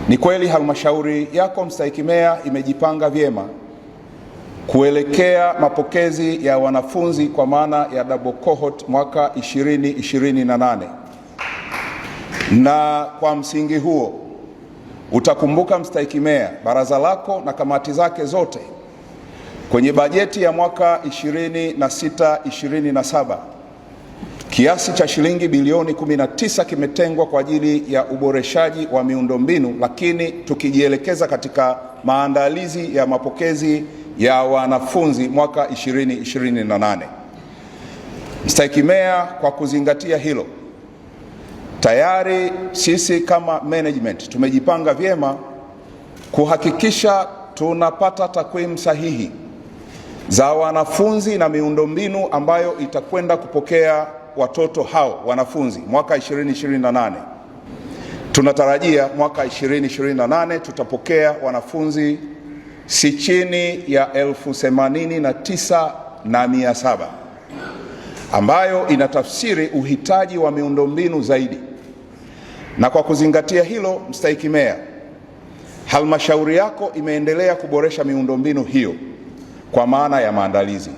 Ni kweli halmashauri yako mstahiki meya imejipanga vyema kuelekea mapokezi ya wanafunzi kwa maana ya double cohort mwaka 2028, na kwa msingi huo utakumbuka mstahiki meya, baraza lako na kamati zake zote kwenye bajeti ya mwaka 26-27 kiasi cha shilingi bilioni 19 kimetengwa kwa ajili ya uboreshaji wa miundombinu, lakini tukijielekeza katika maandalizi ya mapokezi ya wanafunzi mwaka 2028. Mstahiki meya, kwa kuzingatia hilo, tayari sisi kama management tumejipanga vyema kuhakikisha tunapata takwimu sahihi za wanafunzi na miundombinu ambayo itakwenda kupokea watoto hao wanafunzi mwaka 2028. Tunatarajia mwaka 2028 tutapokea wanafunzi si chini ya 89,700, ambayo inatafsiri uhitaji wa miundombinu zaidi. Na kwa kuzingatia hilo, mstahiki meya, halmashauri yako imeendelea kuboresha miundombinu hiyo kwa maana ya maandalizi.